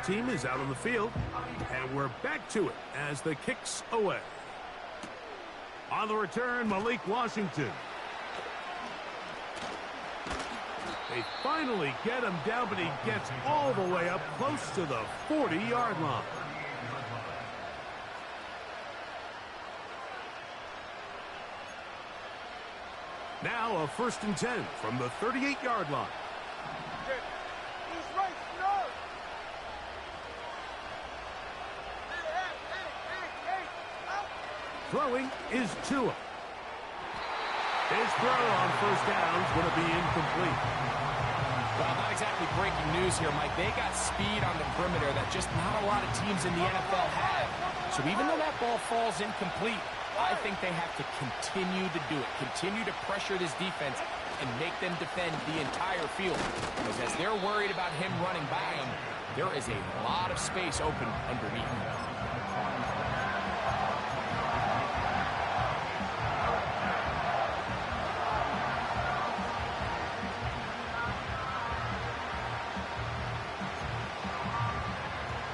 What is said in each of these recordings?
Both team is out on the field, and we're back to it as the kick's away. On the return, Malik Washington. They finally get him down, but he gets all the way up close to the 40-yard line. Now a 1st and 10 from the 38-yard line. Throwing is Tua. His throw on 1st down is going to be incomplete. Well, not exactly breaking news here, Mike. They got speed on the perimeter that just not a lot of teams in the NFL have. So even though that ball falls incomplete, I think they have to continue to do it. Continue to pressure this defense and make them defend the entire field. Because as they're worried about him running by them, there is a lot of space open underneath.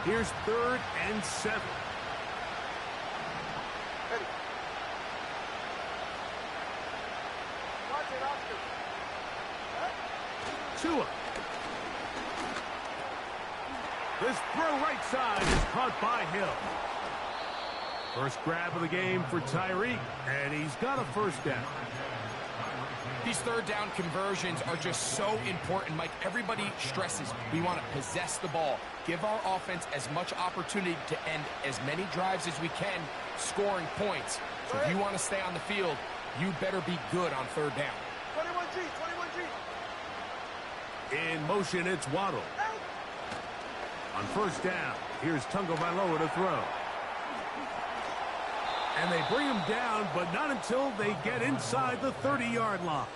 Here's 3rd and 7. Tua. This throw right side is caught by Hill. First grab of the game for Tyreek, and he's got a 1st down. These 3rd down conversions are just so important, Mike. Everybody stresses we want to possess the ball, give our offense as much opportunity to end as many drives as we can, scoring points. So if you want to stay on the field, you better be good on 3rd down. 21G, 21G. In motion, it's Waddle. On 1st down, here's Tagovailoa to throw. And they bring him down, but not until they get inside the 30-yard line.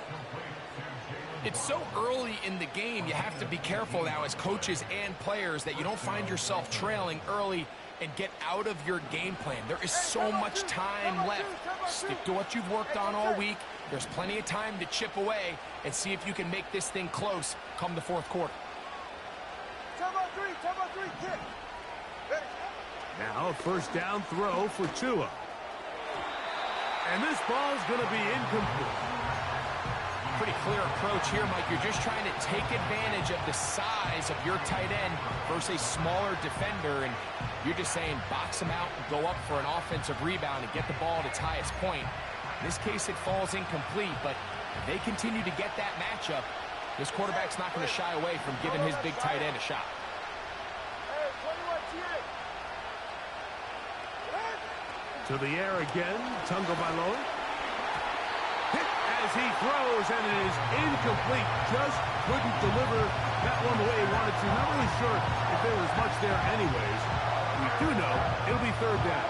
It's so early in the game, you have to be careful now as coaches and players that you don't find yourself trailing early and get out of your game plan. There is so much time left. Stick to what you've worked on all week. There's plenty of time to chip away and see if you can make this thing close come the 4th quarter. Time on 3, kick. Now a 1st down throw for Tua. And this ball's going to be incomplete. Pretty clear approach here, Mike. You're just trying to take advantage of the size of your tight end versus a smaller defender, and you're just saying box him out and go up for an offensive rebound and get the ball at its highest point. In this case, it falls incomplete, but if they continue to get that matchup, this quarterback's not going to shy away from giving his big tight end a shot. To the air again, Tagovailoa. Hit as he throws, and it is incomplete. Just couldn't deliver that one the way he wanted to. Not really sure if there was much there anyways. We do know it'll be 3rd down.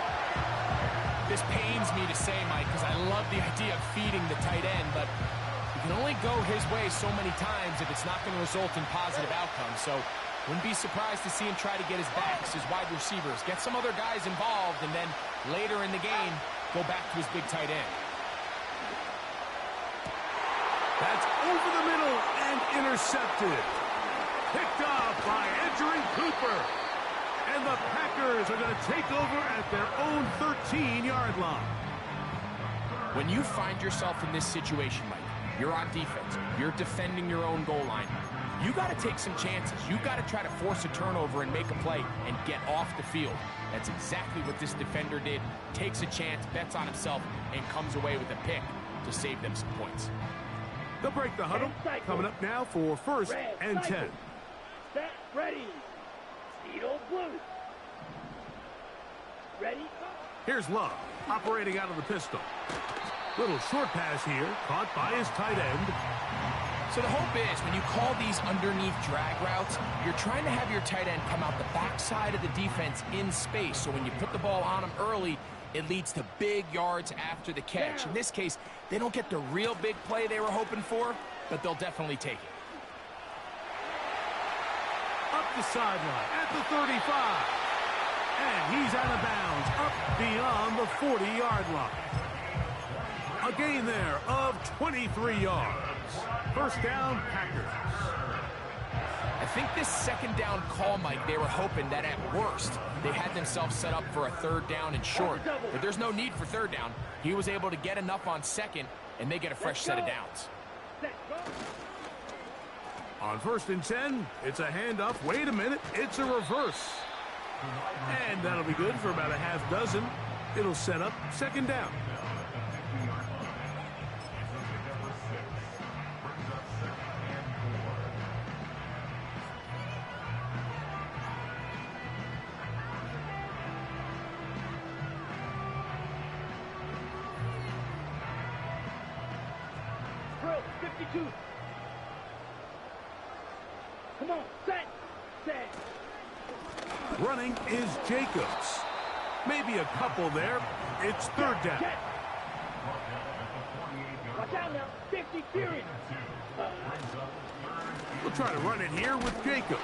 This pains me to say, Mike, because I love the idea of feeding the tight end, but you can only go his way so many times if it's not going to result in positive outcomes. So wouldn't be surprised to see him try to get his backs, his wide receivers, get some other guys involved, and then later in the game, go back to his big tight end. That's over the middle and intercepted. Picked off by Edgerrin Cooper. And the Packers are going to take over at their own 13-yard line. When you find yourself in this situation, Mike, you're on defense, you're defending your own goal line, you got to take some chances. You got to try to force a turnover and make a play and get off the field. That's exactly what this defender did. Takes a chance, bets on himself, and comes away with a pick to save them some points. They'll break the huddle. Coming up now for 1st and 10. Set, ready. Speedo blue. Ready? Here's Love, operating out of the pistol. Little short pass here, caught by his tight end. So the hope is when you call these underneath drag routes, you're trying to have your tight end come out the backside of the defense in space. So when you put the ball on him early, it leads to big yards after the catch. In this case, they don't get the real big play they were hoping for, but they'll definitely take it. Up the sideline at the 35. And he's out of bounds up beyond the 40-yard line. A gain there of 23 yards. 1st down, Packers. I think this second down call, Mike, they were hoping that at worst they had themselves set up for a third down and short. But there's no need for third down. He was able to get enough on second, and they get a fresh set of downs. On 1st and 10, it's a handoff. Wait a minute, it's a reverse. And that'll be good for about a half dozen. It'll set up 2nd down. Drill, 52. Come on, set. Running is Jacobs. Maybe a couple there. It's 3rd down. Watch out now, 50 series. We'll try to run it here with Jacobs.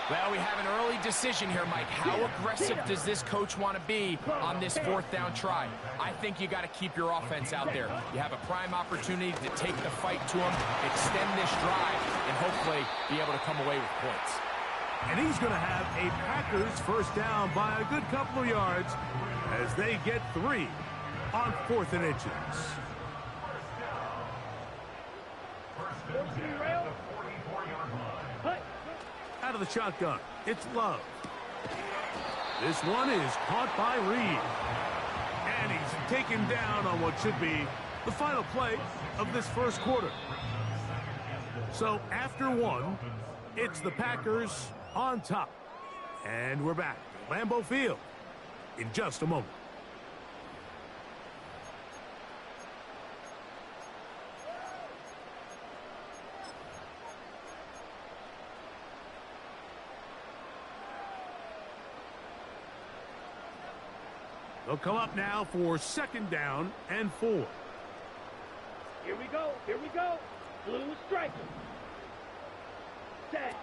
Well, we have an early decision here, Mike. How aggressive does this coach want to be on this 4th down try? I think you got to keep your offense out there. You have a prime opportunity to take the fight to him, extend this drive, and hopefully be able to come away with points. And he's going to have a Packers 1st down by a good couple of yards as they get 3 on 4th and inches. Out of the shotgun, it's Love. This one is caught by Reed. And he's taken down on what should be the final play of this 1st quarter. So after 1, it's the Packers on top. And we're back at Lambeau Field in just a moment. They'll come up now for 2nd down and 4. Here we go. Blue striker. Set.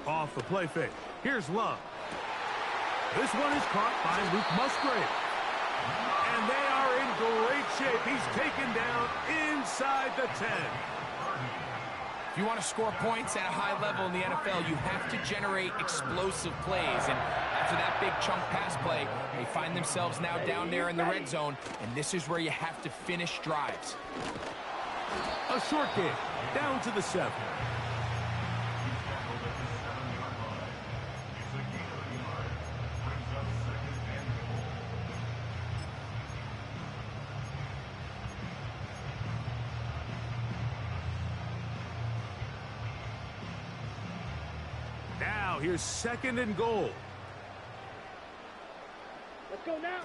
Off the play fake. Here's Love. This one is caught by Luke Musgrave. And they are in great shape. He's taken down inside the 10. If you want to score points at a high level in the NFL, you have to generate explosive plays. And after that big chunk pass play, they find themselves now down there in the red zone. And this is where you have to finish drives. A short game, down to the 7. Now, here's 2nd and goal. Let's go now.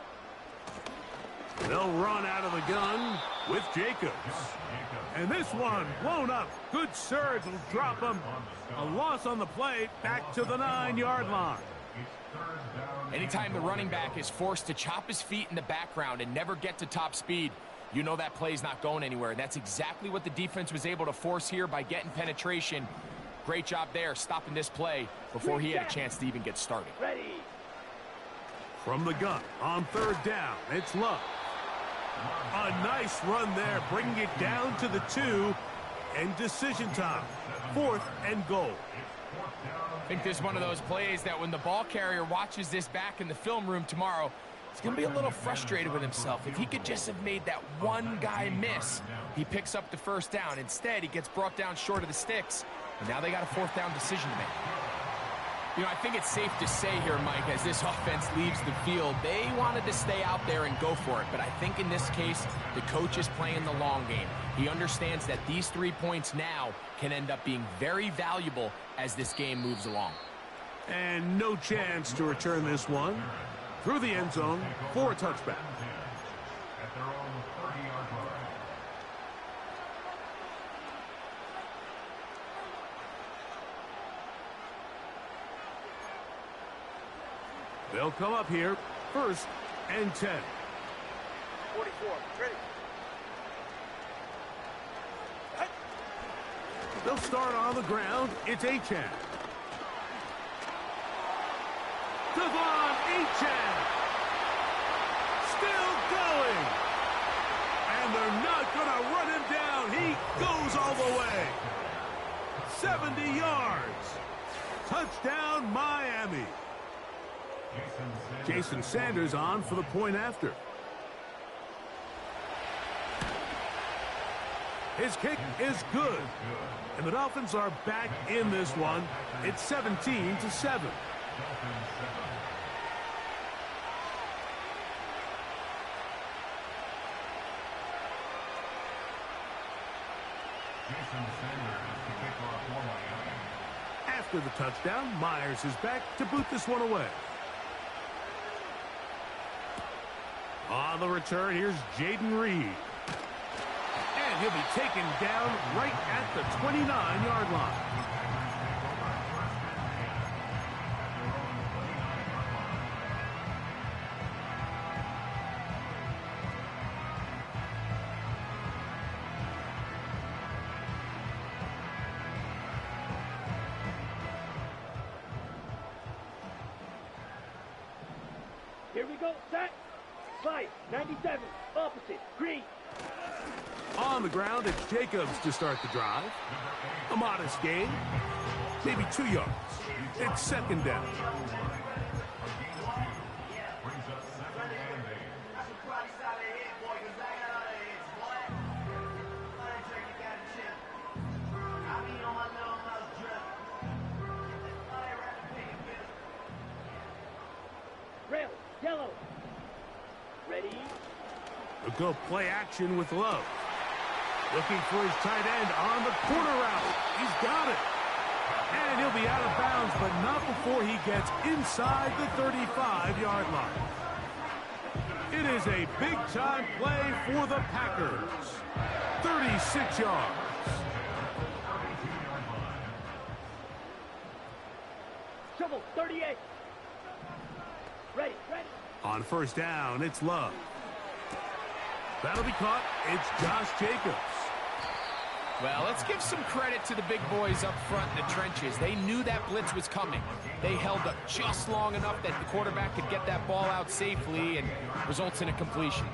They'll run out of the gun with Jacobs. And this one blown up. Good surge will drop him. A loss on the play, back to the 9-yard line. Anytime the running back is forced to chop his feet in the background and never get to top speed, you know that play's not going anywhere. That's exactly what the defense was able to force here by getting penetration. Great job there, stopping this play before he had a chance to even get started. Ready. From the gun on 3rd down, it's Love. A nice run there, bringing it down to the 2, and decision time. 4th and goal. I think this is one of those plays that when the ball carrier watches this back in the film room tomorrow, he's going to be a little frustrated with himself. If he could just have made that one guy miss, he picks up the 1st down. Instead, he gets brought down short of the sticks, and now they got a 4th down decision to make. You know, I think it's safe to say here, Mike, as this offense leaves the field, they wanted to stay out there and go for it. But I think in this case, the coach is playing the long game. He understands that these 3 points now can end up being very valuable as this game moves along. And no chance to return this one through the end zone for a touchback. They'll come up here, 1st and 10. 44, ready. They'll start on the ground. It's Achane. Devon Achane. Still going. And they're not going to run him down. He goes all the way. 70 yards. Touchdown, Miami. Jason Sanders on for the point after. His kick is good. And the Dolphins are back in this one. It's 17-7. After the touchdown, Myers is back to boot this one away. On the return, here's Jaden Reed. And he'll be taken down right at the 29-yard line. Here we go, set. Slide, 97, opposite, green. On the ground, it's Jacobs to start the drive. A modest gain, maybe 2 yards. It's second down. Rail, yellow. Ready? They'll go play action with Love. Looking for his tight end on the corner route. He's got it. And he'll be out of bounds, but not before he gets inside the 35-yard line. It is a big-time play for the Packers. 36 yards. Shovel, 38. Ready, ready. On first down, it's Love. That'll be caught. It's Josh Jacobs. Well, let's give some credit to the big boys up front in the trenches. They knew that blitz was coming. They held up just long enough that the quarterback could get that ball out safely and results in a completion.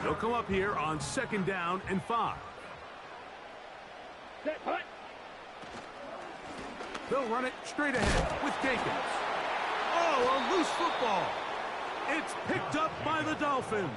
They'll come up here on second down and 5. Set, hut. They'll run it straight ahead with Jacobs. Oh, a loose football. It's picked up by the Dolphins.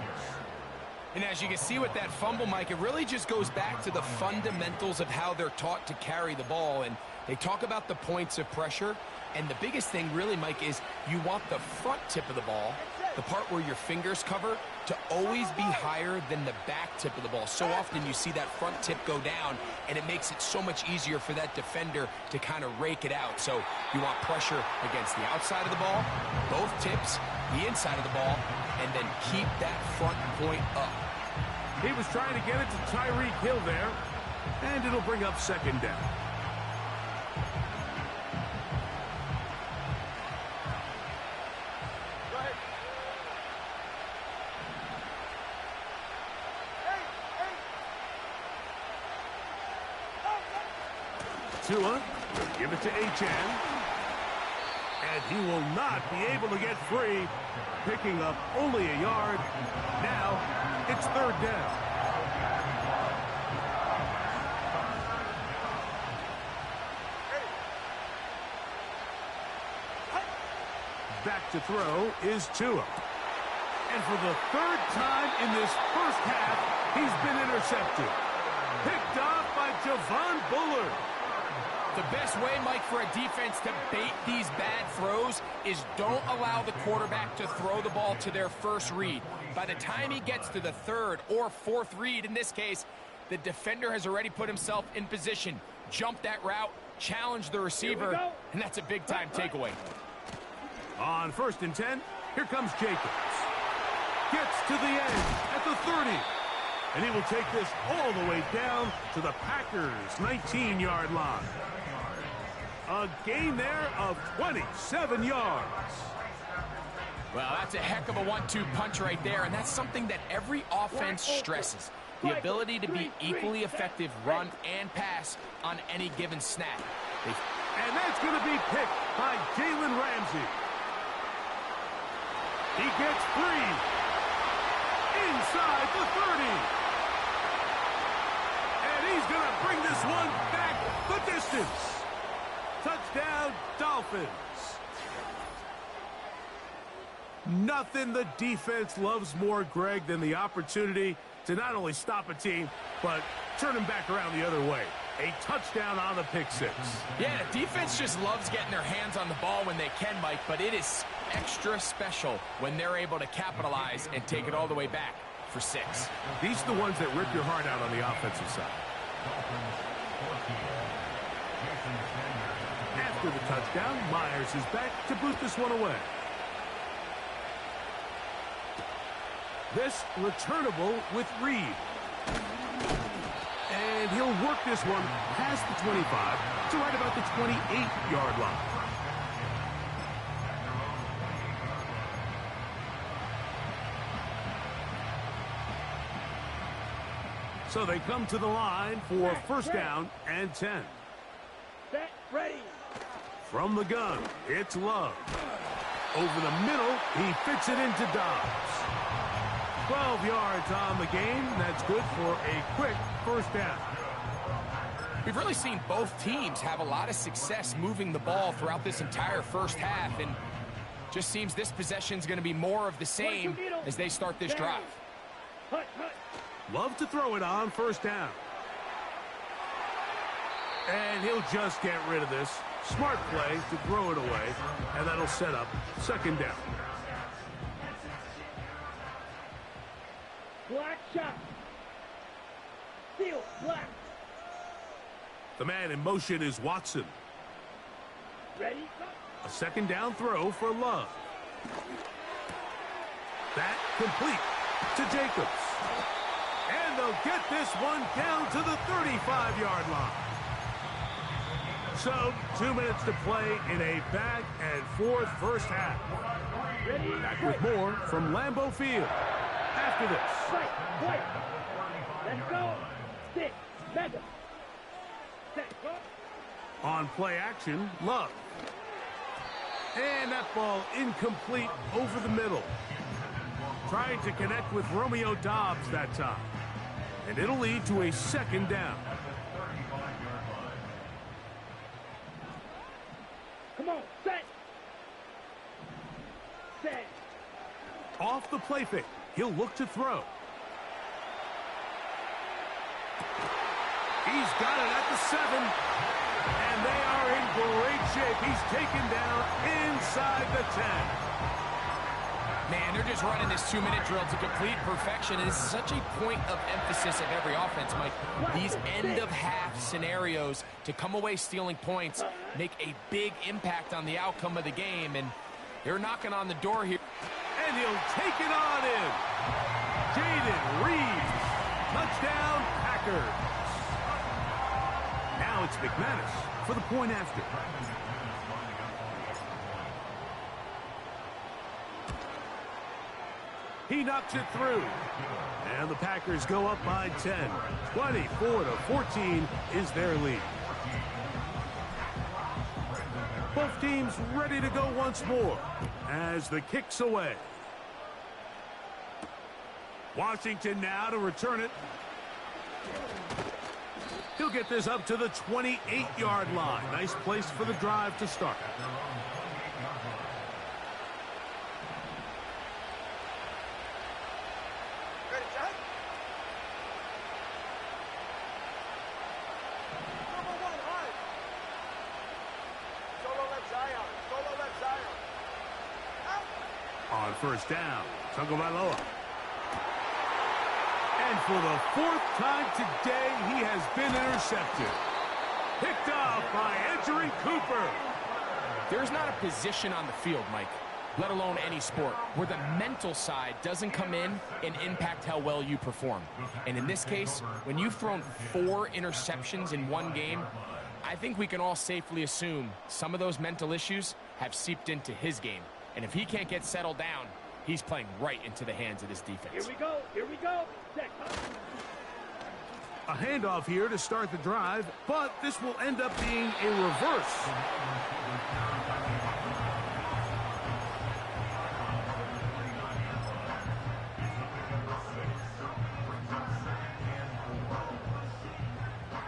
And as you can see with that fumble, Mike, it really just goes back to the fundamentals of how they're taught to carry the ball. And they talk about the points of pressure. And the biggest thing really, Mike, is you want the front tip of the ball, the part where your fingers cover, to always be higher than the back tip of the ball. So often you see that front tip go down, and it makes it so much easier for that defender to kind of rake it out. So you want pressure against the outside of the ball, both tips, the inside of the ball, and then keep that front point up. He was trying to get it to Tyreek Hill there, and it'll bring up second down. Tua will give it to Achane. And he will not be able to get free, picking up only a yard. Now it's third down. Back to throw is Tua. And for the third time in this first half, he's been intercepted. Picked off by Javon Bullard. The best way, Mike, for a defense to bait these bad throws is don't allow the quarterback to throw the ball to their first read. By the time he gets to the third or fourth read, in this case, the defender has already put himself in position, jump that route, challenge the receiver, and that's a big-time takeaway. On first and 10, here comes Jacobs. Gets to the end at the 30. And he will take this all the way down to the Packers' 19-yard line. A gain there of 27 yards. Well, that's a heck of a 1-2 punch right there, and that's something that every offense stresses. The ability to be equally effective run and pass on any given snap. And that's going to be picked by Jalen Ramsey. He gets free. inside the 30. And he's going to bring this one back the distance. Touchdown, Dolphins. Nothing the defense loves more, Greg, than the opportunity to not only stop a team, but turn them back around the other way. A touchdown on the pick six. Yeah, the defense just loves getting their hands on the ball when they can, Mike, but it is extra special when they're able to capitalize and take it all the way back for 6. These are the ones that rip your heart out on the offensive side. After the touchdown, Myers is back to boot this one away. This returnable with Reed. And he'll work this one past the 25 to right about the 28-yard line. So they come to the line for first down and 10. Set, ready. From the gun, it's Love. Over the middle, he fits it into Dobbs. 12 yards on the game. That's good for a quick first down. We've really seen both teams have a lot of success moving the ball throughout this entire first half, and just seems this possession's going to be more of the same as they start this drive. Love to throw it on first down. And he'll just get rid of this. Smart play to throw it away, and that'll set up second down. Black shot. Steal, black. The man in motion is Watson. Ready? A second down throw for Love. That complete to Jacobs. And they'll get this one down to the 35-yard line. So, 2 minutes to play in a back-and-forth first half. Ready? Back with more from Lambeau Field after this. Right. Let's go. Stick. Mega. Set. Go. On play action, Love. And that ball incomplete over the middle. Trying to connect with Romeo Dobbs that time. And it'll lead to a second down. Come on. Set. Set. Off the play fake. He'll look to throw. He's got it at the 7. And they are in great shape. He's taken down inside the 10. Man, they're just running this 2-minute drill to complete perfection. It is such a point of emphasis of every offense, Mike. These end-of-half scenarios to come away stealing points make a big impact on the outcome of the game, and they're knocking on the door here. And he'll take it on in. Jaden Reed. Touchdown, Packers. Now it's McManus for the point after. He knocks it through. And the Packers go up by 10. 24-14 is their lead. Both teams ready to go once more as the kick's away. Washington now to return it. He'll get this up to the 28-yard line. Nice place for the drive to start. Ready, Jack? Number 1, high. Solo left Zion. Solo left Zion. Out. On first down, Tagovailoa. And for the 4th time today, he has been intercepted. Picked off by Edgerrin Cooper. There's not a position on the field, Mike, let alone any sport, where the mental side doesn't come in and impact how well you perform. And in this case, when you've thrown 4 interceptions in one game, I think we can all safely assume some of those mental issues have seeped into his game. And if he can't get settled down, he's playing right into the hands of this defense. Here we go. Here we go. Set. A handoff here to start the drive, but this will end up being a reverse.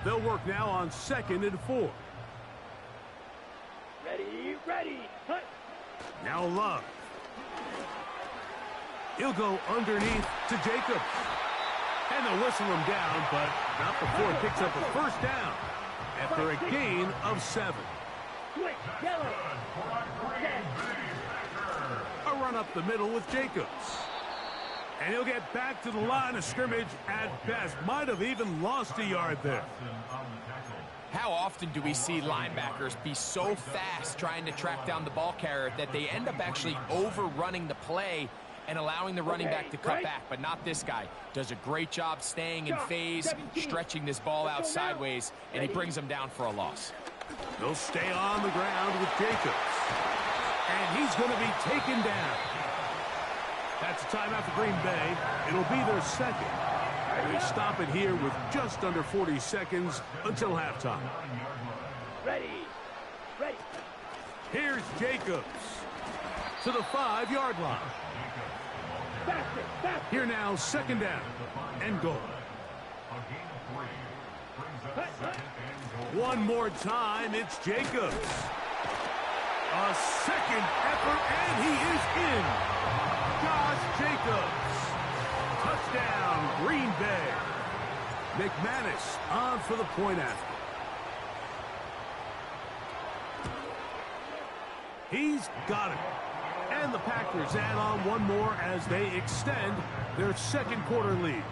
They'll work now on 2nd and 4. Ready, cut. Now Love. He'll go underneath to Jacobs. And they'll whistle him down, but not before he picks up a first down after a gain of 7. Switch, yellow. A run up the middle with Jacobs. And he'll get back to the line of scrimmage at best. Might have even lost a yard there. How often do we see linebackers be so fast trying to track down the ball carrier that they end up actually overrunning the play and allowing the running back to cut back? But not this guy. Does a great job staying in phase, stretching this ball out sideways, and he brings him down for a loss. They'll stay on the ground with Jacobs. And he's going to be taken down. That's a timeout for Green Bay. It'll be their second. They stop it here with just under 40 seconds until halftime. Ready. Here's Jacobs to the 5-yard line. Faster. Here now, 2nd down and goal. One more time, it's Jacobs. A second effort, and he is in. Josh Jacobs. Touchdown, Green Bay. McManus on for the point after. He's got it. And the Packers add on one more as they extend their 2nd quarter lead.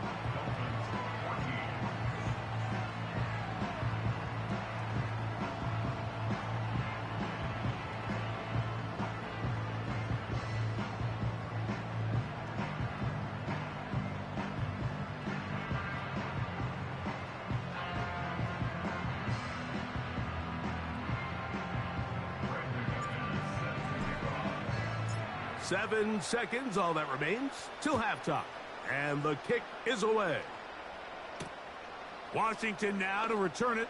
Seven seconds, all that remains, till halftime. And the kick is away. Washington now to return it.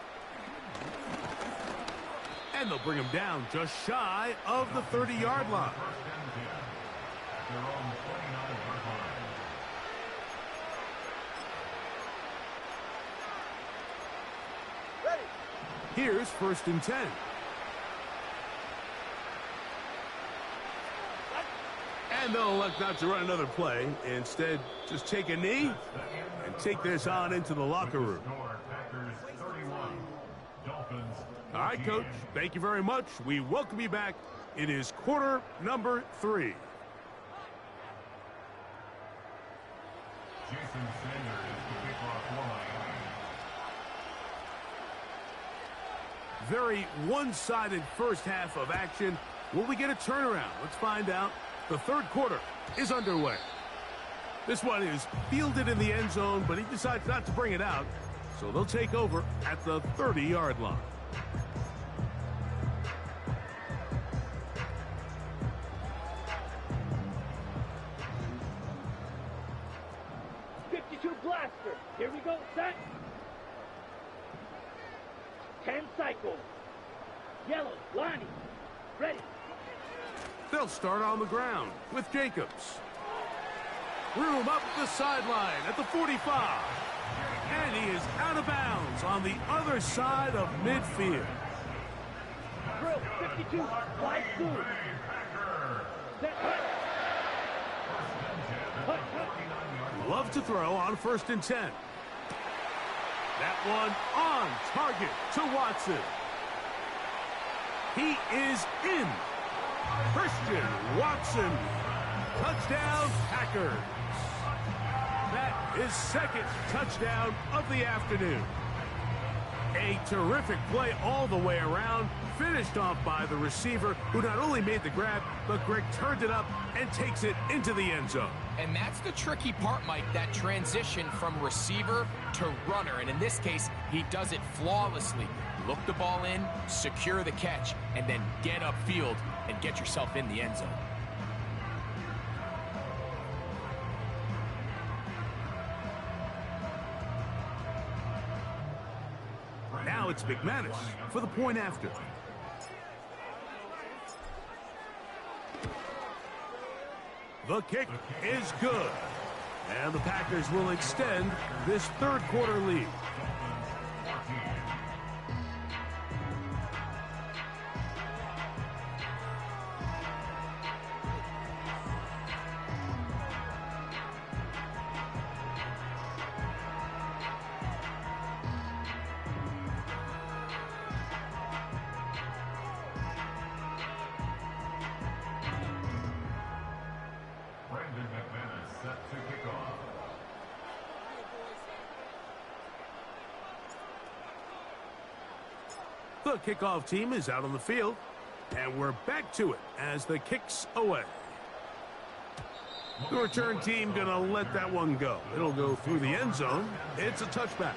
And they'll bring him down just shy of the 30-yard line. Ready. Here's 1st and 10. And they'll elect not to run another play. Instead, just take a knee and take this on into the locker room. All right, Coach. Thank you very much. We welcome you back. It is quarter number 3. Very one-sided first half of action. Will we get a turnaround? Let's find out. The 3rd quarter is underway. This one is fielded in the end zone, but he decides not to bring it out. So they'll take over at the 30-yard line. Blaster. Here we go, set. 10 cycles. Yellow, Lonnie. Ready. They'll start on the ground with Jacobs. Room up the sideline at the 45. And he is out of bounds on the other side of midfield. Drill, 52, wide through. Set, cut. Love to throw on 1st and 10. That one on target to Watson. He is in. Christian Watson. Touchdown, Packers. That is 2nd touchdown of the afternoon. A terrific play all the way around, finished off by the receiver, who not only made the grab, but Greg turned it up and takes it into the end zone. And that's the tricky part, Mike, that transition from receiver to runner. And in this case, he does it flawlessly. Look the ball in, secure the catch, and then get upfield and get yourself in the end zone. Now it's McManus for the point after. The kick is good. And the Packers will extend this 3rd quarter lead. The kickoff team is out on the field, and we're back to it as the kick's away. The return team going to let that one go. It'll go through the end zone. It's a touchback.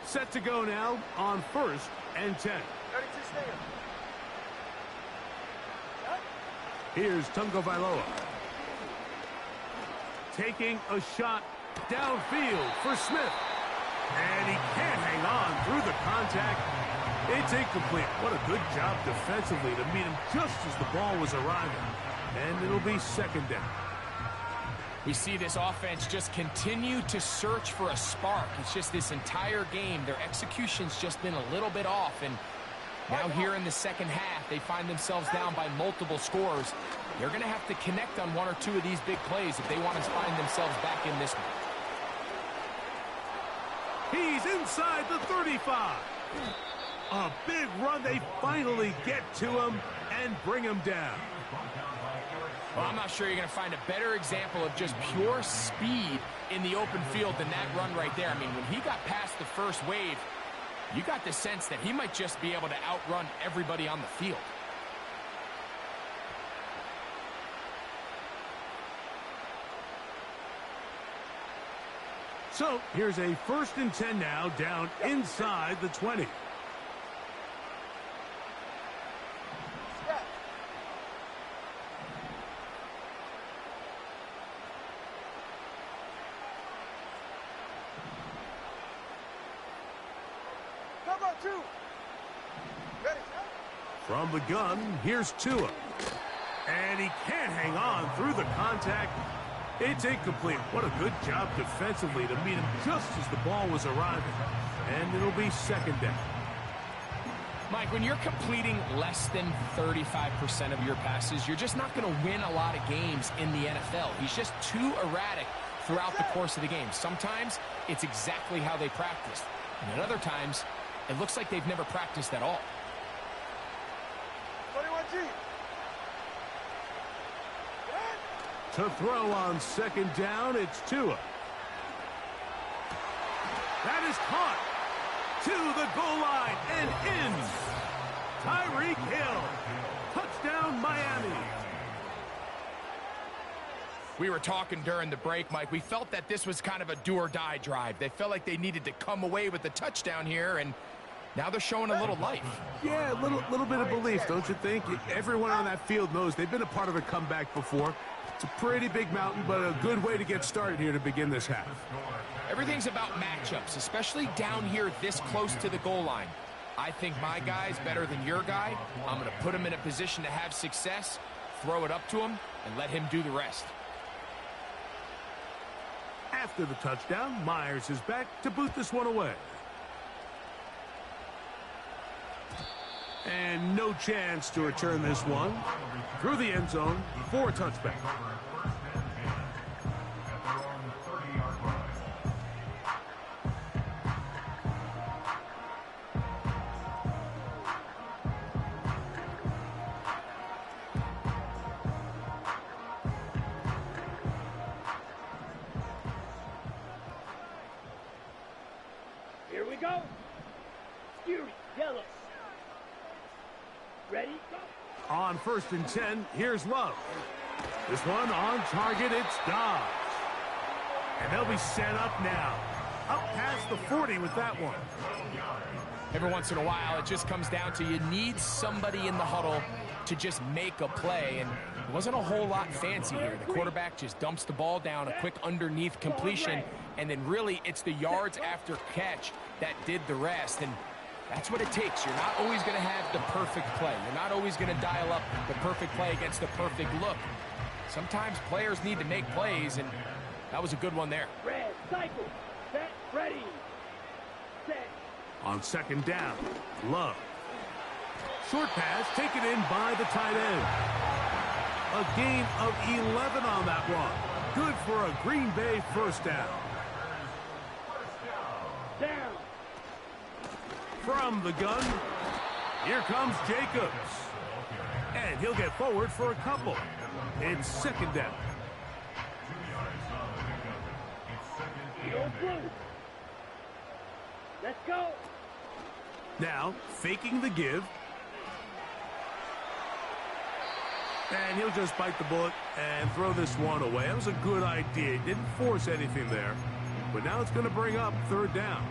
Set to go now on 1st and 10. Here's Tungo Vailoa. Taking a shot downfield for Smith. And he can't hang on through the contact. It's incomplete. What a good job defensively to meet him just as the ball was arriving. And it'll be 2nd down. We see this offense just continue to search for a spark. It's just this entire game, their execution's just been a little bit off. And now here in the second half, they find themselves down by multiple scores. They're going to have to connect on 1 or 2 of these big plays if they want to find themselves back in this one. He's inside the 35. A big run. They finally get to him and bring him down. Well, I'm not sure you're going to find a better example of just pure speed in the open field than that run right there. I mean, when he got past the first wave, you got the sense that he might just be able to outrun everybody on the field. So here's a 1st and 10 now, down inside the 20. From the gun, here's Tua. And he can't hang on through the contact. It's incomplete. What a good job defensively to meet him just as the ball was arriving. And it'll be 2nd down. Mike, when you're completing less than 35% of your passes, you're just not going to win a lot of games in the NFL. He's just too erratic throughout the course of the game. Sometimes it's exactly how they practiced. And at other times, it looks like they've never practiced at all. 21G. To throw on 2nd down, it's Tua. That is caught to the goal line and in. Tyreek Hill. Touchdown, Miami. We were talking during the break, Mike. We felt that this was kind of a do-or-die drive. They felt like they needed to come away with the touchdown here, and now they're showing a little life. Yeah, a little bit of belief, don't you think? Everyone on that field knows they've been a part of a comeback before. It's a pretty big mountain, but a good way to get started here to begin this half. Everything's about matchups, especially down here this close to the goal line. I think my guy's better than your guy. I'm going to put him in a position to have success, throw it up to him, and let him do the rest. After the touchdown, Myers is back to boot this one away. And no chance to return this one through the end zone for a touchback. Here we go. Fury, yellow. Ready? Go. On 1st and 10, here's Love. This one on target, it's Dobbs. And they'll be set up now. Up past the 40 with that one. Every once in a while, it just comes down to you need somebody in the huddle to just make a play, and it wasn't a whole lot fancy here. The quarterback just dumps the ball down, a quick underneath completion, and then really it's the yards after catch that did the rest. And that's what it takes. You're not always going to have the perfect play. You're not always going to dial up the perfect play against the perfect look. Sometimes players need to make plays, and that was a good one there. Red, cycle, set, ready, set. On 2nd down, Love. Short pass taken in by the tight end. A gain of 11 on that one. Good for a Green Bay 1st down. Down. From the gun, here comes Jacobs. And he'll get forward for a couple. It's second down. Go blue. Let's go. Now, faking the give. And he'll just bite the bullet and throw this one away. That was a good idea. He didn't force anything there. But now it's going to bring up third down.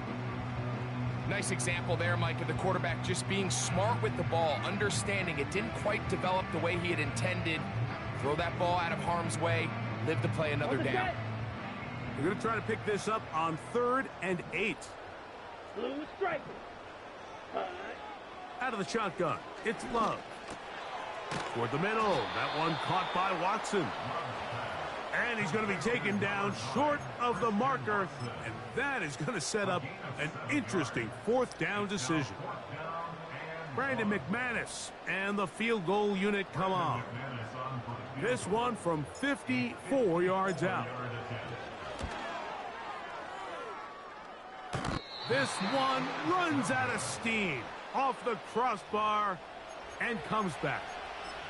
Nice example there, Mike, of the quarterback just being smart with the ball, understanding it didn't quite develop the way he had intended. Throw that ball out of harm's way, live to play another down. We're going to try to pick this up on 3rd and 8. Blue striker. Out of the shotgun, it's Love. Toward the middle, that one caught by Watson. And he's going to be taken down short of the marker, and that is going to set up an interesting 4th down decision. Brandon McManus and the field goal unit come on. This one from 54 yards out. This one runs out of steam off the crossbar and comes back.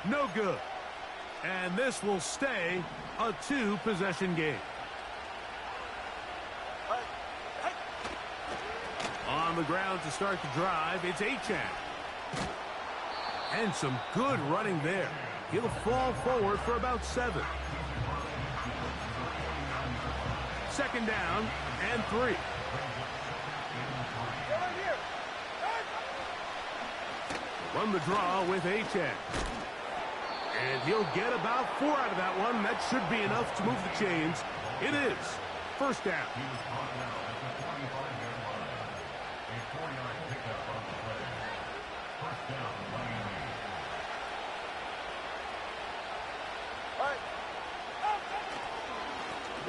No good. And this will stay a 2-possession game. On the ground to start the drive, it's Achane. And some good running there. He'll fall forward for about 7. Second down and 3. Run the draw with Achane. And he'll get about 4 out of that one. That should be enough to move the chains. It is. First down.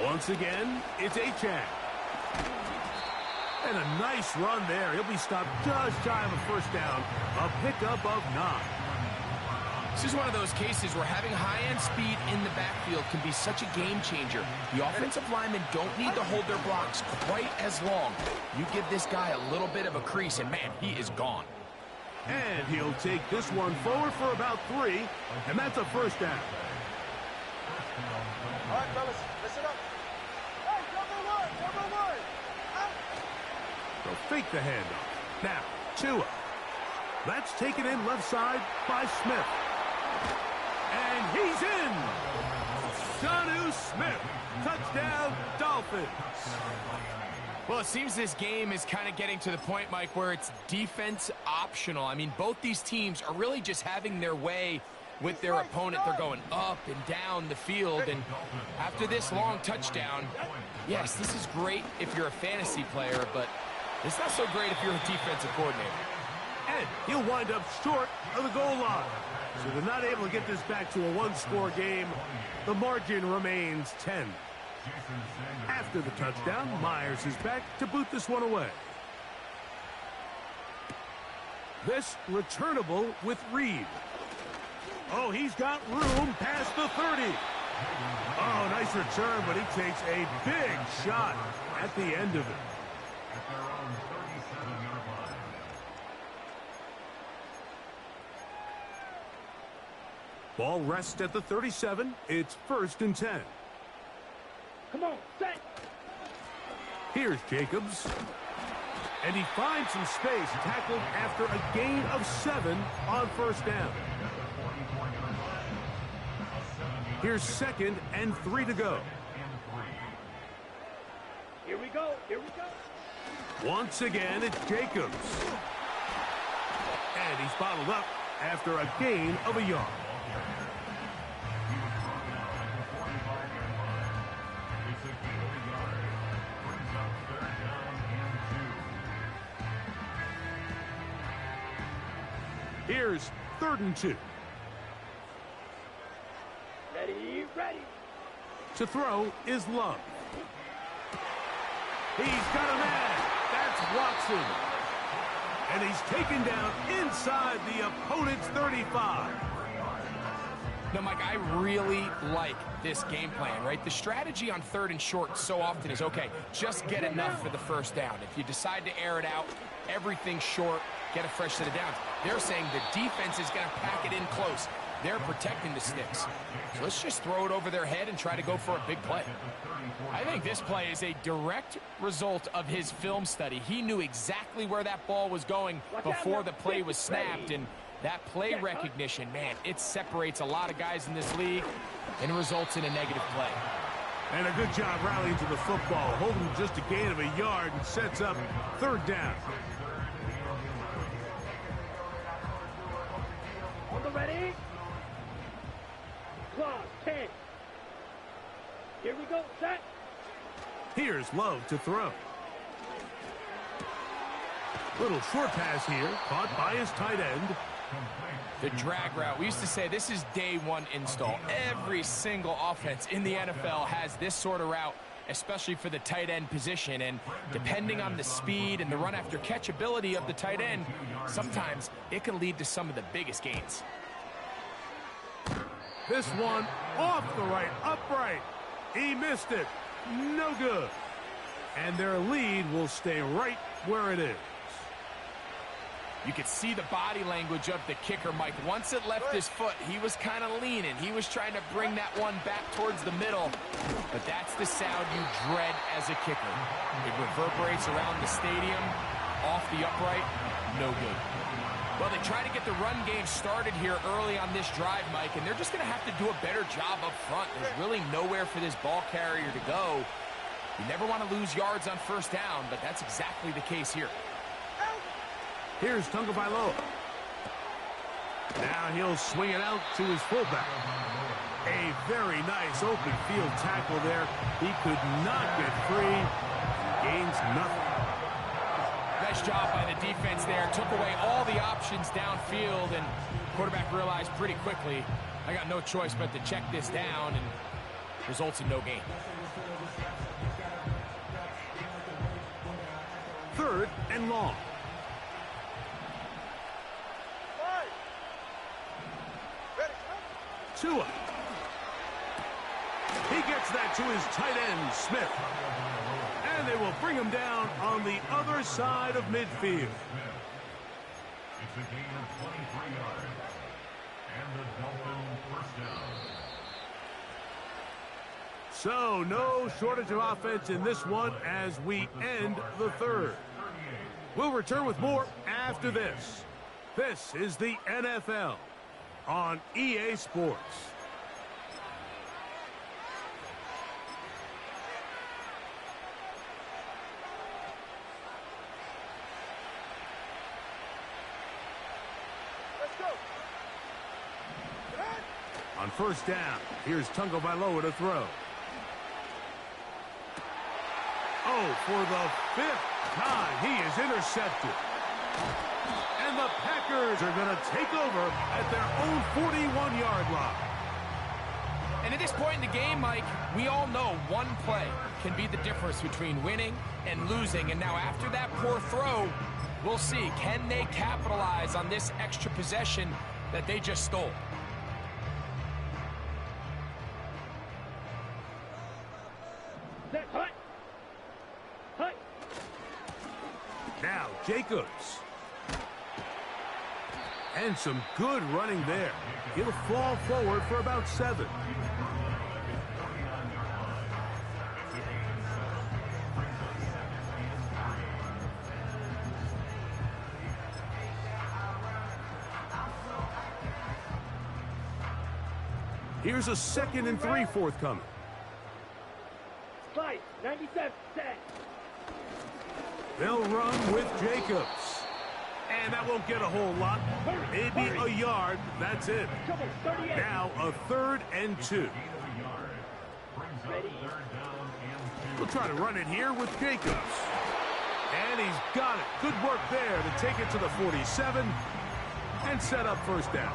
Once again, it's Achane. And a nice run there. He'll be stopped just shy of a first down. A pickup of 9. This is one of those cases where having high-end speed in the backfield can be such a game changer. The offensive linemen don't need to hold their blocks quite as long. You give this guy a little bit of a crease, and man, he is gone. And he'll take this one forward for about 3, and that's a first down. All right, fellas, listen up. Hey, number one. They'll fake the handoff. Now, Tua. That's taken in left side by Smith. And he's in. Jonnu Smith. Touchdown, Dolphins. Well, it seems this game is kind of getting to the point, Mike, where it's defense optional. I mean, both these teams are really just having their way with their opponent. They're going up and down the field, and after this long touchdown, yes, this is great if you're a fantasy player, but it's not so great if you're a defensive coordinator. And he'll wind up short of the goal line. So they're not able to get this back to a 1-score game. The margin remains 10. After the touchdown, Myers is back to boot this one away. This returnable with Reed. Oh, he's got room past the 30. Oh, nice return, but he takes a big shot at the end of it. Ball rests at the 37. It's 1st and 10. Come on, set. Here's Jacobs. And he finds some space, tackled after a gain of 7 on first down. Here's 2nd and 3 to go. Here we go. Once again, it's Jacobs. And he's bottled up after a gain of a yard. Here's 3rd and 2. Ready. To throw is Love. He's got a man. That's Watson. And he's taken down inside the opponent's 35. No, Mike, I really like this game plan, right? The strategy on 3rd and short so often is, okay, just get enough for the first down. If you decide to air it out, everything short, get a fresh set of downs. They're saying the defense is going to pack it in close. They're protecting the sticks. So let's just throw it over their head and try to go for a big play. I think this play is a direct result of his film study. He knew exactly where that ball was going before the play was snapped, and that play recognition, man, it separates a lot of guys in this league and results in a negative play. And a good job rallying to the football, holding just a gain of a yard and sets up 3rd down. On the ready. Clock 10. Here we go, set. Here's Love to throw. Little short pass here, caught by his tight end. The drag route. We used to say this is day one install. Every single offense in the NFL has this sort of route, especially for the tight end position. And depending on the speed and the run after catch ability of the tight end, sometimes it can lead to some of the biggest gains. This one off the right, upright. He missed it. No good. And their lead will stay right where it is. You could see the body language of the kicker, Mike. Once it left his foot, he was kind of leaning. He was trying to bring that one back towards the middle. But that's the sound you dread as a kicker. It reverberates around the stadium, off the upright, no good. Well, they try to get the run game started here early on this drive, Mike, and they're just going to have to do a better job up front. There's really nowhere for this ball carrier to go. You never want to lose yards on 1st down, but that's exactly the case here. Here's Tagovailoa. Now he'll swing it out to his fullback. A very nice open field tackle there. He could not get free. Gains nothing. Nice job by the defense there. Took away all the options downfield, and quarterback realized pretty quickly, I got no choice but to check this down, and results in no gain. 3rd and long. Tua. He gets that to his tight end, Smith. And they will bring him down on the other side of midfield. It's a gain of 23 yards. And the Dolphins 1st down. So no shortage of offense in this one as we end the 3rd. We'll return with more after this. This is the NFL on EA Sports. Let's go. On 1st down, here's Tagovailoa to throw. Oh, for the 5th time, he is intercepted. And the Packers are going to take over at their own 41-yard line. And at this point in the game, Mike, we all know one play can be the difference between winning and losing. And now after that poor throw, we'll see, can they capitalize on this extra possession that they just stole? Set, hut. Hut. Now Jacobs. And some good running there. He'll fall forward for about 7. Here's a 2nd and 3 forthcoming. Fight. 97. Set. They'll run with Jacobs. And that won't get a whole lot. Maybe a yard. That's it. Now a 3rd and 2. Ready. We'll try to run it here with Jacobs. And he's got it. Good work there to take it to the 47 and set up 1st down.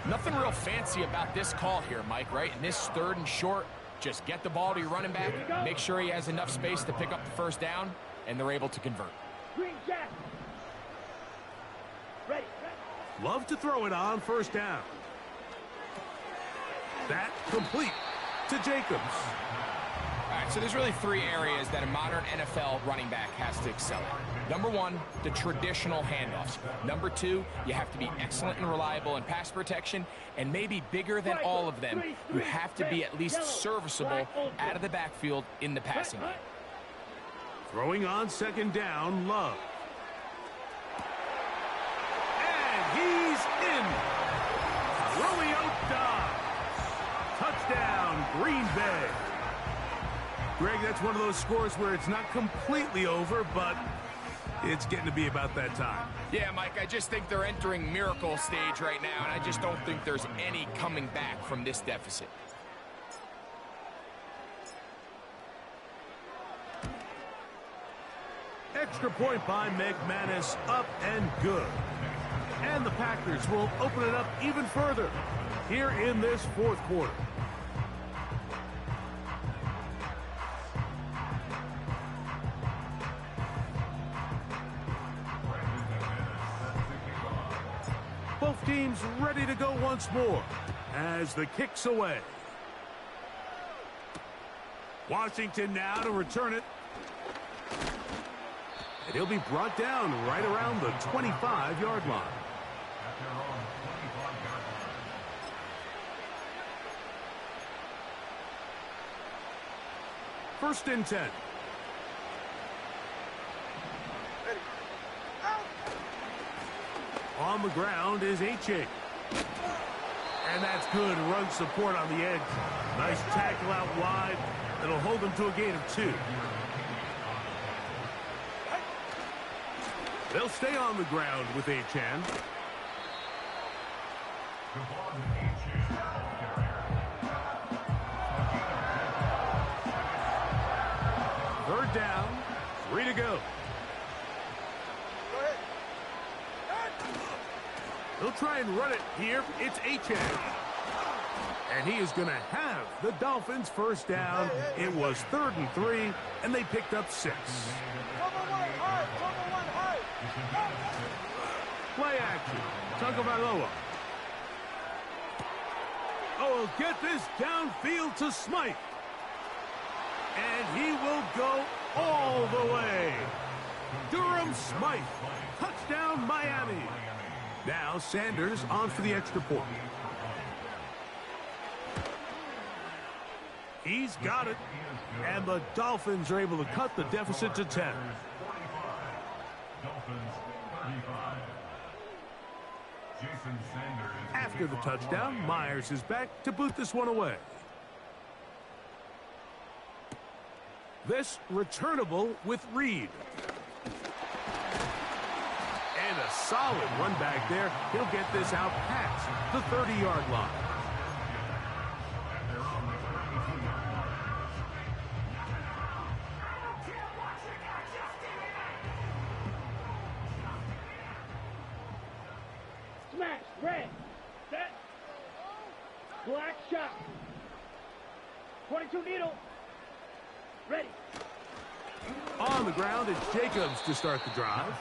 Nothing real fancy about this call here, Mike, right? In this 3rd and short, just get the ball to your running back, make sure he has enough space to pick up the 1st down, and they're able to convert. Green jack. Ready. Love to throw it on 1st down. That complete to Jacobs. All right, so there's really three areas that a modern NFL running back has to excel at. Number one, the traditional handoffs. Number two, you have to be excellent and reliable in pass protection. And maybe bigger than all of them, you have to be at least serviceable out of the backfield in the passing game. Throwing on second down, Love. And he's in. Romeo Dobbs. Touchdown, Green Bay. Greg, that's one of those scores where it's not completely over, but it's getting to be about that time. Yeah, Mike, I just think they're entering miracle stage right now, and I just don't think there's any coming back from this deficit. Extra point by McManus, up and good. And the Packers will open it up even further here in this fourth quarter. Both teams ready to go once more as the kick's away. Washington now to return it. And he'll be brought down right around the 25-yard line. First and 10. On the ground is H.A. And that's good run support on the edge. Nice tackle out wide. It'll hold them to a gain of 2. They'll stay on the ground with Achan. Third down, 3 to go. They'll try and run it here. It's Achan. And he is going to have the Dolphins first down. It was 3rd and 3, and they picked up 6. Play action. Tagovailoa. Oh, he'll get this downfield to Smythe. And he will go all the way. Durham Smythe. Touchdown, Miami. Now Sanders on for the extra point. He's got it. And the Dolphins are able to cut the deficit to 10. After the touchdown, Myers is back to boot this one away. This returnable with Reed. And a solid run back there. He'll get this out past the 30-yard line. Smash, red, set, black shot. 22 needle, ready. On the ground, it's Jacobs to start the drive.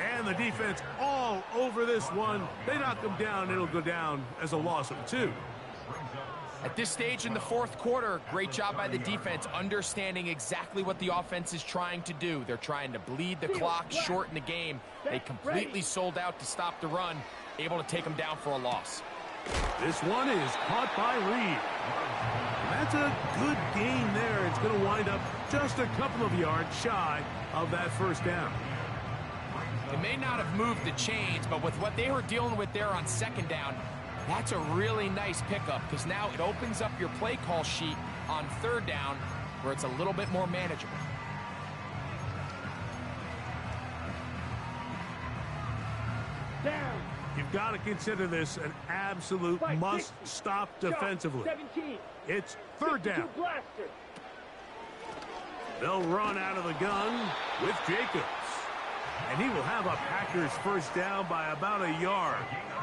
And the defense all over this one. They knock him down. It'll go down as a loss of 2. At this stage in the fourth quarter, great job by the defense understanding exactly what the offense is trying to do. They're trying to bleed the clock, shorten the game. They completely sold out to stop the run, able to take them down for a loss. This one is caught by Reed. That's a good gain there. It's going to wind up just a couple of yards shy of that first down. They may not have moved the chains, but with what they were dealing with there on second down, that's a really nice pickup because now it opens up your play call sheet on third down where it's a little bit more manageable. Down. You've got to consider this an absolute must-stop defensively. 17. It's third down. Blaster. They'll run out of the gun with Jacobs. And he will have a Packers first down by about a yard.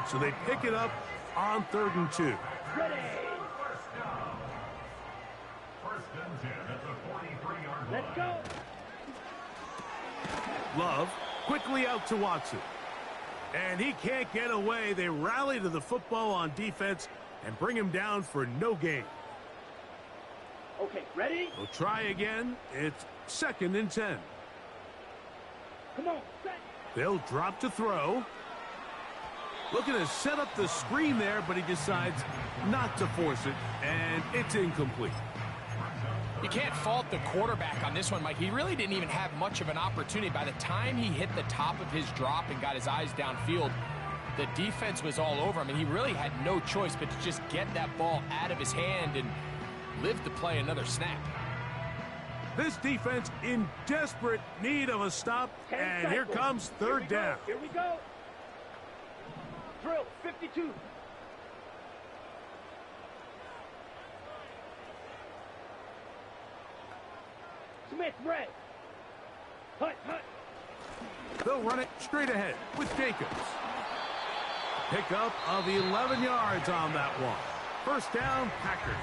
So they pick it up on 3rd and 2. Ready. First and 10 at the 43-yard line. Let's go. Love quickly out to Watson. And he can't get away. They rally to the football on defense, and bring him down for no gain. Okay, ready? They'll try again. It's 2nd and 10. Come on, set. They'll drop to throw. Looking to set up the screen there, but he decides not to force it, and it's incomplete. You can't fault the quarterback on this one, Mike. He really didn't even have much of an opportunity. By the time he hit the top of his drop and got his eyes downfield, the defense was all over him, and he really had no choice but to just get that ball out of his hand and live to play another snap. This defense in desperate need of a stop, and here comes 3rd down. Here we go. Drill, 52. Smith, red. Hut, hut. They'll run it straight ahead with Jacobs. Pickup of 11 yards on that one. 1st down, Packers.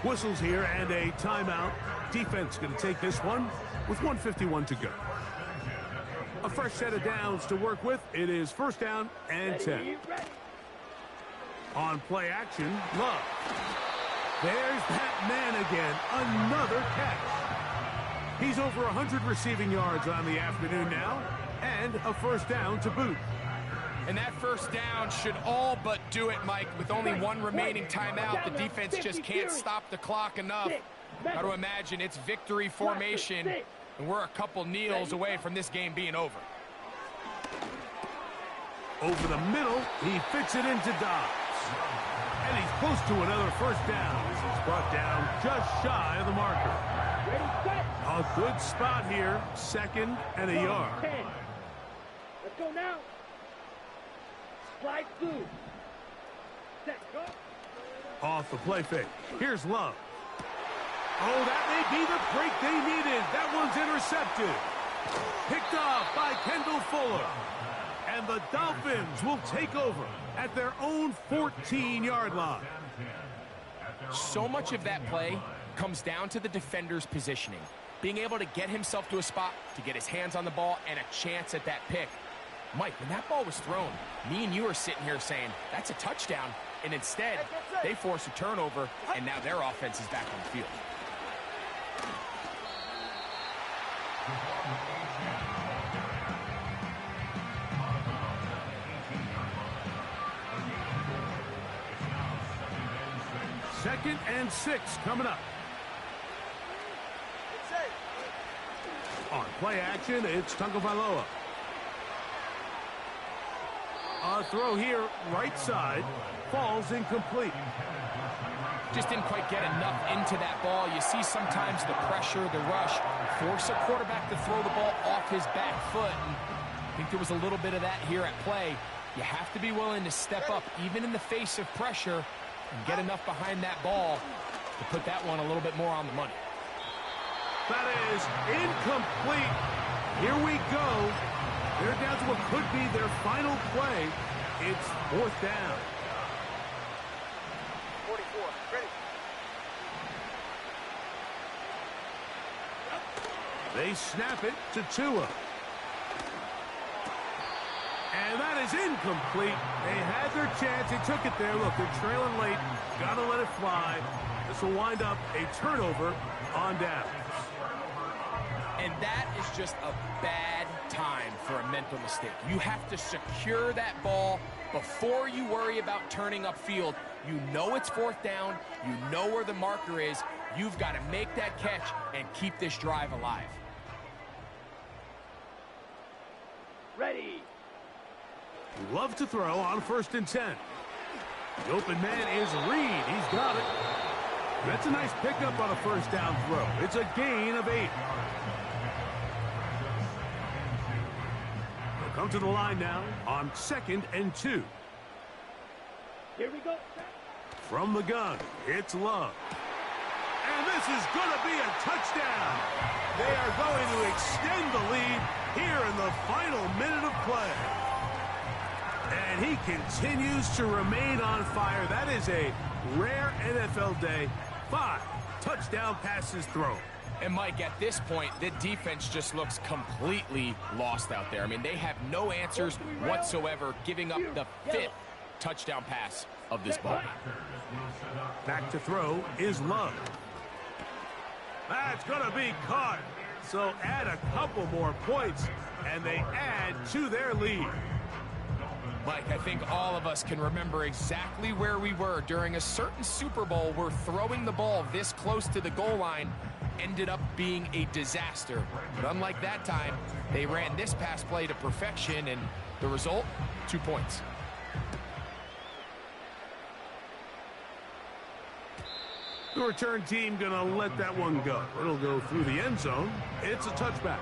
Whistles here and a timeout. Defense going to take this one with 1:51 to go. A fresh set of downs to work with. It is 1st down and 10. On play action, Love. There's that man again. Another catch. He's over 100 receiving yards on the afternoon now, and a 1st down to boot. And that 1st down should all but do it, Mike. With only one remaining timeout, the defense just can't stop the clock enough. Got to imagine it's victory formation, and we're a couple kneels away from this game being over. Over the middle, he fits it into Dobbs. And he's close to another 1st down. He's brought down just shy of the marker. A good spot here, 2nd and a yard. 10. Let's go now. Slide through. Set, go. Off the play fake. Here's Love. Oh, that may be the break they needed. That one's intercepted. Picked off by Kendall Fuller. And the Dolphins will take over at their own 14-yard line. So much of that play comes down to the defender's positioning. Being able to get himself to a spot, to get his hands on the ball, and a chance at that pick. Mike, when that ball was thrown, me and you are sitting here saying, that's a touchdown. And instead, they force a turnover, and now their offense is back on the field. Second and 6 coming up. On play action, it's Tagovailoa. A throw here, right side, falls incomplete. Just didn't quite get enough into that ball. You see sometimes the pressure, the rush, force a quarterback to throw the ball off his back foot. And I think there was a little bit of that here at play. You have to be willing to step up, even in the face of pressure, and get enough behind that ball to put that one a little bit more on the money. That is incomplete. Here we go. They're down to what could be their final play. It's 4th down. 44, ready. They snap it to Tua. And that is incomplete. They had their chance. They took it there. Look, they're trailing late. Got to let it fly. This will wind up a turnover on downs. And that is just a bad time for a mental mistake. You have to secure that ball before you worry about turning upfield. You know it's 4th down. You know where the marker is. You've got to make that catch and keep this drive alive. Ready. Love to throw on 1st and 10. The open man is Reed. He's got it. That's a nice pickup on a 1st down throw. It's a gain of 8. They'll come to the line now on 2nd and 2. Here we go. From the gun, it's Love. And this is going to be a touchdown. They are going to extend the lead here in the final minute of play. And he continues to remain on fire. That is a rare NFL day. 5 touchdown passes thrown. And, Mike, at this point, the defense just looks completely lost out there. I mean, they have no answers whatsoever, giving up the 5th touchdown pass of this ball. Back to throw is Love. That's going to be caught. So add a couple more points, and they add to their lead. Mike, I think all of us can remember exactly where we were during a certain Super Bowl where throwing the ball this close to the goal line ended up being a disaster. But unlike that time, they ran this pass play to perfection, and the result, 2 points. The return team going to let that one go. It'll go through the end zone. It's a touchback.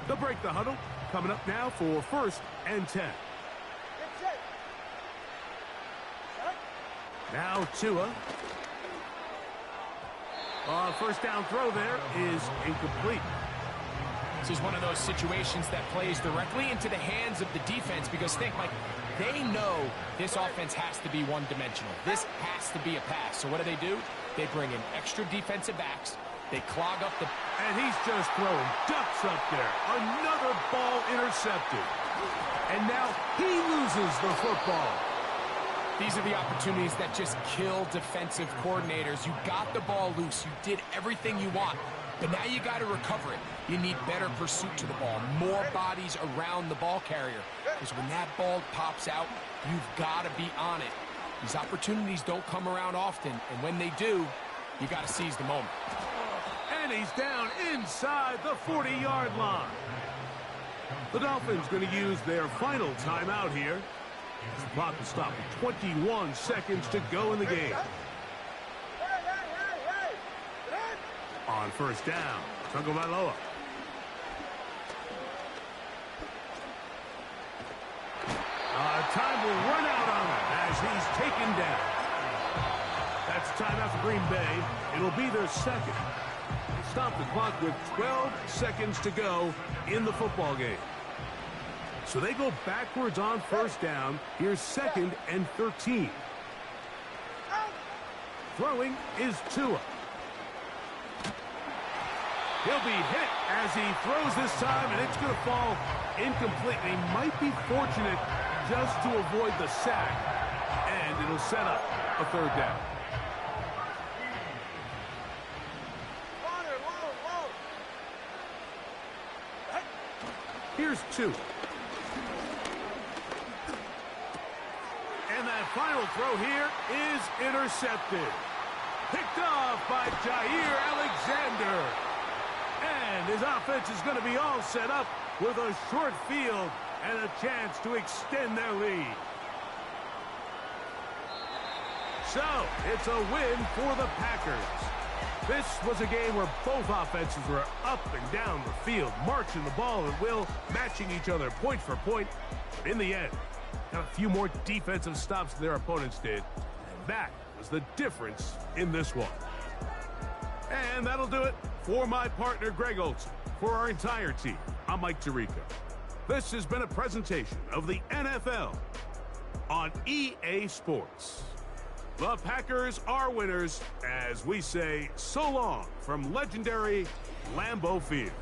They'll break the huddle. Coming up now for 1st and 10. Now Tua. First down throw there is incomplete. This is one of those situations that plays directly into the hands of the defense because think, Mike, they know this offense has to be one-dimensional. This has to be a pass. So what do? They bring in extra defensive backs. They clog up the... And he's just throwing ducks up there. Another ball intercepted. And now he loses the football. These are the opportunities that just kill defensive coordinators. You got the ball loose. You did everything you want. But now you got to recover it. You need better pursuit to the ball, more bodies around the ball carrier. Because when that ball pops out, you've got to be on it. These opportunities don't come around often, and when they do, you got to seize the moment. And he's down inside the 40-yard line. The Dolphins going to use their final timeout here. The clock will stop with 21 seconds to go in the game. On first down, Tagovailoa. Time will run out on him as he's taken down. That's timeout for Green Bay. It'll be their second. Stop the clock with 12 seconds to go in the football game. So they go backwards on first down. Here's 2nd and 13. Throwing is Tua. He'll be hit as he throws this time, and it's going to fall incomplete. He might be fortunate just to avoid the sack, and it'll set up a 3rd down. Here's 2. And that final throw here is intercepted. Picked off by Jair Alexander. And his offense is going to be all set up with a short field and a chance to extend their lead. So, it's a win for the Packers. This was a game where both offenses were up and down the field, marching the ball at will, matching each other point for point. In the end, got a few more defensive stops than their opponents did. And that was the difference in this one. And that'll do it for my partner, Greg Olson. For our entire team, I'm Mike Tirico. This has been a presentation of the NFL on EA Sports. The Packers are winners as we say so long from legendary Lambeau Field.